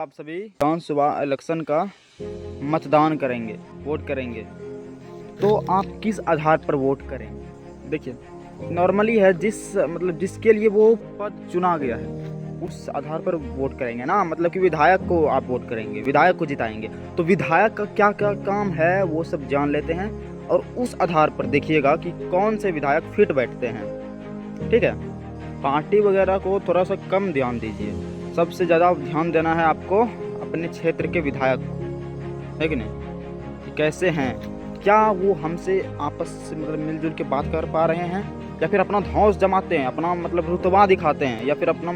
आप सभी विधानसभा इलेक्शन का मतदान करेंगे, वोट करेंगे, तो आप किस आधार पर वोट करेंगे? देखिए, नॉर्मली है जिसके लिए वो पद चुना गया है उस आधार पर वोट करेंगे ना। मतलब कि विधायक को आप वोट करेंगे, विधायक को जिताएंगे, तो विधायक का क्या क्या काम है वो सब जान लेते हैं और उस आधार पर देखिएगा कि कौन से विधायक फिट बैठते हैं। ठीक है, पार्टी वगैरह को थोड़ा सा कम ध्यान दीजिए, सबसे ज़्यादा ध्यान देना है आपको अपने क्षेत्र के विधायक को, है कि नहीं, कि कैसे हैं, क्या वो हमसे आपस से मिलजुल के बात कर पा रहे हैं, या फिर अपना धौंस जमाते हैं, अपना रुतबा दिखाते हैं, या फिर अपना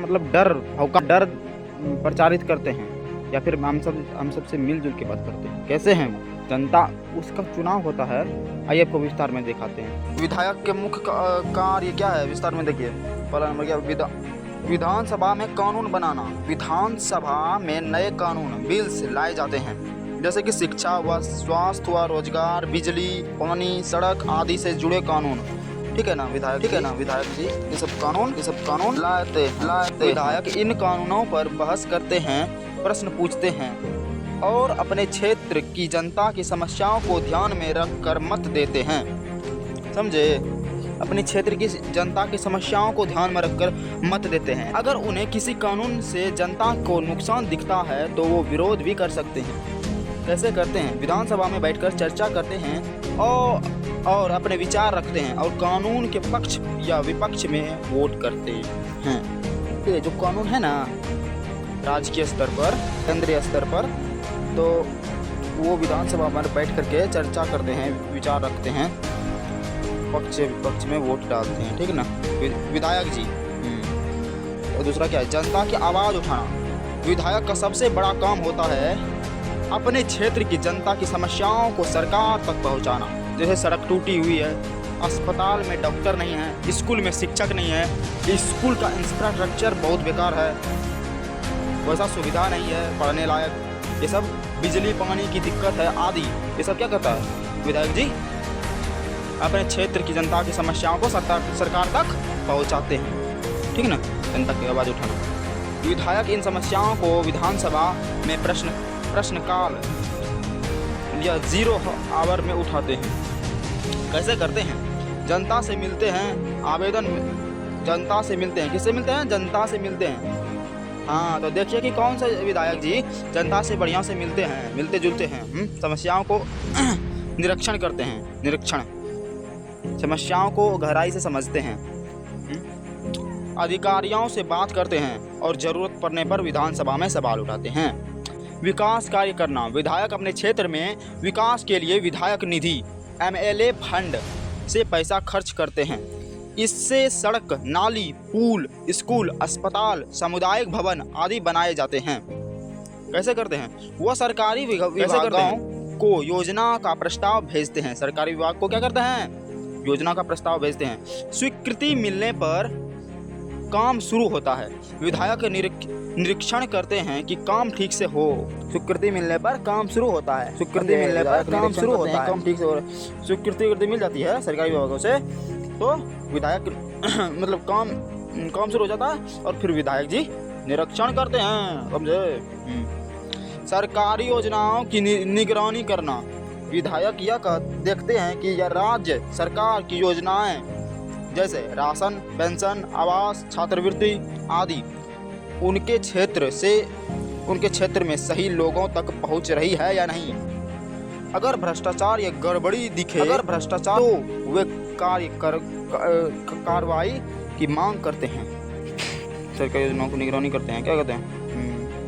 डर प्रचारित करते हैं, या फिर हम सब से मिलजुल के बात करते हैं, कैसे हैं वो। जनता उसका चुनाव होता है। आइए आपको विस्तार में दिखाते हैं विधायक के मुख्य कार्य क्या है। विस्तार में देखिए, पहला नंबर क्या, विधानसभा में कानून बनाना। विधानसभा में नए कानून बिल्स लाए जाते हैं, जैसे कि शिक्षा व स्वास्थ्य व रोजगार, बिजली, पानी, सड़क आदि से जुड़े कानून। ठीक है ना विधायक, जी ये सब कानून लाते विधायक इन कानूनों पर बहस करते हैं, प्रश्न पूछते हैं और अपने क्षेत्र की जनता की समस्याओं को ध्यान में रखकर मत देते हैं। समझे, अपने क्षेत्र की जनता की समस्याओं को ध्यान में रखकर मत देते हैं। अगर उन्हें किसी कानून से जनता को नुकसान दिखता है तो वो विरोध भी कर सकते हैं। कैसे करते हैं? विधानसभा में बैठकर चर्चा करते हैं और अपने विचार रखते हैं और कानून के पक्ष या विपक्ष में वोट करते हैं। ये जो कानून है ना, राजकीय स्तर पर, केंद्रीय स्तर पर, तो वो विधानसभा में बैठ करके चर्चा करते हैं, विचार रखते हैं, पक्ष विपक्ष में वोट डालते हैं। ठीक है ना विधायक जी। और दूसरा क्या है? जनता की आवाज़ उठाना। विधायक का सबसे बड़ा काम होता है अपने क्षेत्र की जनता की समस्याओं को सरकार तक पहुंचाना। जैसे सड़क टूटी हुई है, अस्पताल में डॉक्टर नहीं है, स्कूल में शिक्षक नहीं है, स्कूल का इंफ्रास्ट्रक्चर बहुत बेकार है, वैसा सुविधा नहीं है पढ़ने लायक, ये सब, बिजली पानी की दिक्कत है आदि, ये सब क्या करता है विधायक जी? अपने क्षेत्र की जनता की समस्याओं को सरकार तक पहुंचाते हैं। ठीक है ना, जनता की आवाज़ उठाना। विधायक इन समस्याओं को विधानसभा में प्रश्नकाल या 0 आवर में उठाते हैं। कैसे करते हैं? जनता से मिलते हैं, आवेदन जनता से मिलते हैं। किससे मिलते हैं? जनता से मिलते हैं। हाँ, तो देखिए कि कौन सा विधायक जी जनता से बढ़िया से मिलते हैं, मिलते जुलते हैं, समस्याओं को निरीक्षण करते हैं, समस्याओं को गहराई से समझते हैं, अधिकारियों से बात करते हैं और ज़रूरत पड़ने पर विधानसभा में सवाल उठाते हैं। विकास कार्य करना। विधायक अपने क्षेत्र में विकास के लिए विधायक निधि MLA फंड से पैसा खर्च करते हैं। इससे सड़क, नाली, पुल, स्कूल, अस्पताल, सामुदायिक भवन आदि बनाए जाते हैं। कैसे करते हैं? वह सरकारी विभागों को योजना का प्रस्ताव भेजते हैं। सरकारी विभाग को क्या करते हैं? योजना का प्रस्ताव भेजते हैं। स्वीकृति मिलने पर काम शुरू होता है। विधायक निरीक्षण करते हैं कि काम ठीक से हो। स्वीकृति मिलने पर काम शुरू होता है। स्वीकृति मिलने पर काम शुरू होता है, काम ठीक से हो। स्वीकृति मिल जाती है सरकारी विभागों से, तो विधायक काम शुरू हो जाता है और फिर विधायक जी निरीक्षण करते हैं। समझे? सरकारी योजनाओं की निगरानी करना। विधायक यह देखते हैं कि यह राज्य सरकार की योजनाएं जैसे राशन, पेंशन, आवास, छात्रवृत्ति आदि उनके क्षेत्र में सही लोगों तक पहुंच रही है या नहीं। अगर भ्रष्टाचार या गड़बड़ी दिखे तो वे कार्रवाई की मांग करते हैं। सरकारी योजनाओं की निगरानी करते हैं। क्या कहते हैं?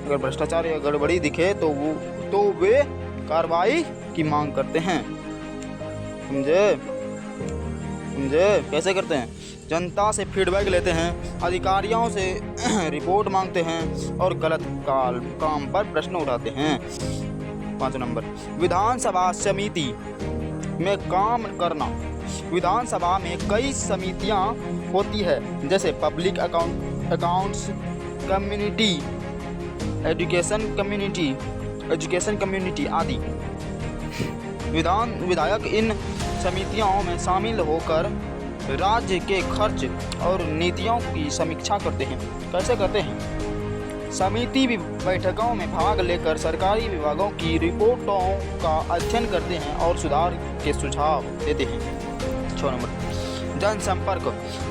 अगर भ्रष्टाचार या गड़बड़ी दिखे तो वे कार्रवाई की मांग करते हैं। समझे? कैसे करते हैं? जनता से फीडबैक लेते हैं, अधिकारियों से रिपोर्ट मांगते हैं और गलत काम पर प्रश्न उठाते हैं। 5 नंबर, विधानसभा समिति में काम करना। विधानसभा में कई समितियां होती है, जैसे public accounts community, education community आदि। विधायक इन समितियों में शामिल होकर राज्य के खर्च और नीतियों की समीक्षा करते हैं। कैसे करते हैं? समिति बैठकों में भाग लेकर सरकारी विभागों की रिपोर्टों का अध्ययन करते हैं और सुधार के सुझाव देते हैं। 6 नंबर जनसंपर्क,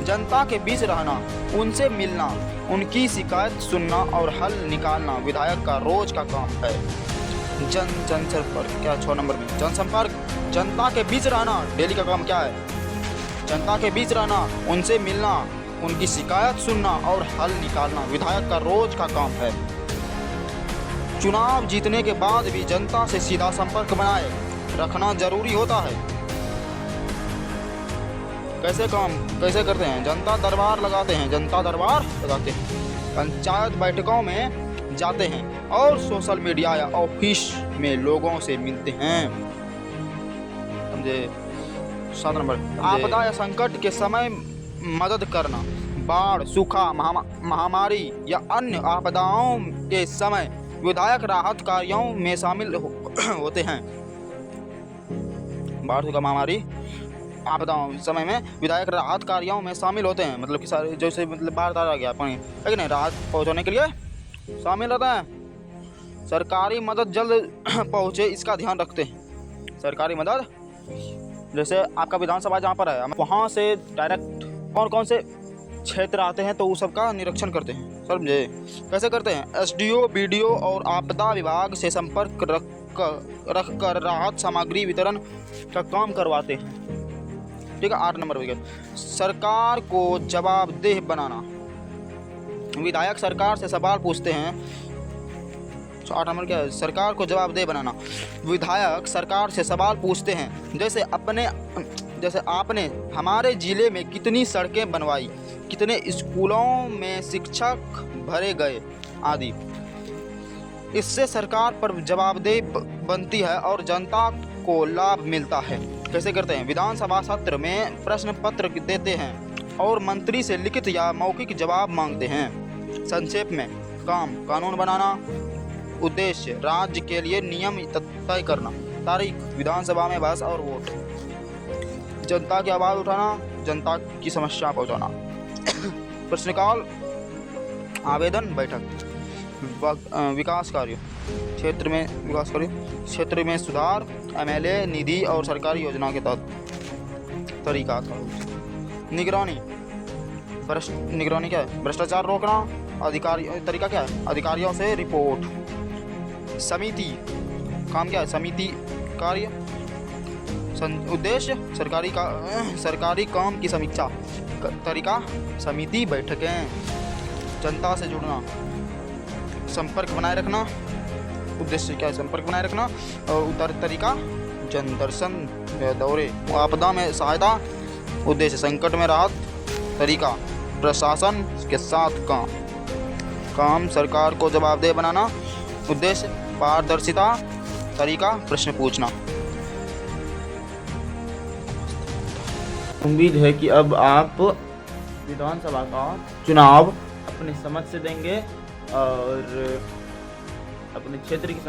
जनता के बीच रहना, उनसे मिलना, उनकी शिकायत सुनना और हल निकालना विधायक का रोज का काम है। जनसंपर्क क्या 6 नंबर में जनसंपर्क, जनता के बीच रहना, डेली का काम क्या है? जनता के बीच रहना, उनसे मिलना, उनकी शिकायत सुनना और हल निकालना विधायक का रोज का काम है। चुनाव जीतने के बाद भी जनता से सीधा संपर्क बनाए रखना जरूरी होता है। कैसे करते हैं? जनता दरबार लगाते हैं, पंचायत बैठकों में जाते हैं और सोशल मीडिया या ऑफिस में लोगों से मिलते हैं। समझे? 7 नंबर आपदा या संकट के समय मदद करना, बाढ़, सूखा, महामारी या अन्य आपदाओं के समय विधायक राहत कार्यों में शामिल होते हैं। बाढ़, सूखा, महामारी, आपदाओं समय में विधायक राहत कार्यों में शामिल होते हैं। मतलब कि सारे जैसे बाढ़ आ गया पानी, लेकिन राहत पहुंचाने के लिए शामिल रहता है। सरकारी मदद जल्द पहुंचे इसका ध्यान रखते हैं। सरकारी मदद जैसे आपका विधानसभा जहाँ पर है, वहाँ से डायरेक्ट कौन से क्षेत्र आते हैं तो उस सब का निरीक्षण करते हैं। समझे? कैसे करते हैं? SDO, BDO और आपदा विभाग से संपर्क रख कर राहत सामग्री वितरण का काम करवाते हैं। ठीक है। 8 नंबर विकेट सरकार को जवाबदेह बनाना, विधायक सरकार से सवाल पूछते हैं। 8 नंबर क्या है? सरकार को जवाबदेह बनाना, विधायक सरकार से सवाल पूछते हैं। जैसे आपने हमारे ज़िले में कितनी सड़कें बनवाई, कितने स्कूलों में शिक्षक भरे गए आदि। इससे सरकार पर जवाबदेही बनती है और जनता को लाभ मिलता है। कैसे करते हैं? विधानसभा सत्र में प्रश्न पत्र देते हैं और मंत्री से लिखित या मौखिक जवाब मांगते हैं। संक्षेप में कानून बनाना, उद्देश्य राज्य के लिए नियम तय करना, तारीख विधानसभा में बहस और वोट, जनता की आवाज़ उठाना, जनता की समस्या पहुंचाना। प्रश्नकाल, आवेदन, बैठक, विकास कार्य, क्षेत्र में सुधार, MLA निधि और सरकारी योजना के तहत तरीका था। निगरानी क्या है? भ्रष्टाचार रोकना। तरीका क्या है? अधिकारियों से रिपोर्ट। समिति काम क्या है? समिति कार्य। उद्देश्य सरकारी काम की समीक्षा। तरीका समिति बैठकें। जनता से जुड़ना, संपर्क बनाए रखना। उद्देश्य क्या है? संपर्क बनाए रखना। और तरीका जन दर्शन दौरे। आपदा में सहायता, उद्देश्य संकट में राहत। तरीका प्रशासन के साथ काम सरकार को जवाबदेह बनाना। उद्देश्य पारदर्शिता। तरीका प्रश्न पूछना। उम्मीद है कि अब आप विधानसभा का चुनाव अपने समझ से देंगे और अपने क्षेत्र की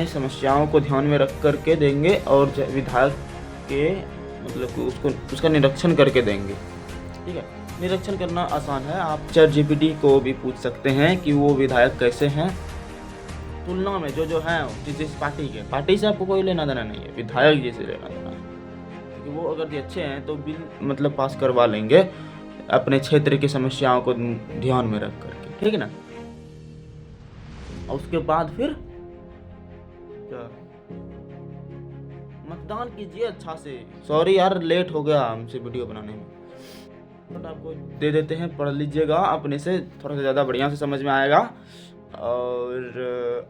समस्याओं को ध्यान में रख करके देंगे और विधायक के मतलब उसका निरीक्षण करके देंगे। ठीक है। निरीक्षण करना आसान है। आप ChatGPT को भी पूछ सकते हैं कि वो विधायक कैसे हैं, तुलना में जो हैं जिस पार्टी से आपको कोई लेना देना नहीं है, विधायक जी से लेना देना है। क्योंकि वो अगर अच्छे हैं तो बिल मतलब पास करवा लेंगे अपने क्षेत्र की समस्याओं को ध्यान में रख करके। ठीक है ना? और उसके बाद फिर क्या? मतदान कीजिए अच्छा से। सॉरी यार, लेट हो गया हमसे वीडियो बनाने में, बट आपको दे देते हैं, पढ़ लीजिएगा अपने से, थोड़ा सा ज़्यादा बढ़िया से समझ में आएगा।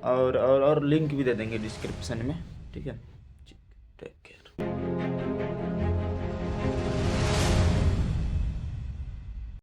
और लिंक भी दे देंगे डिस्क्रिप्शन में। ठीक है।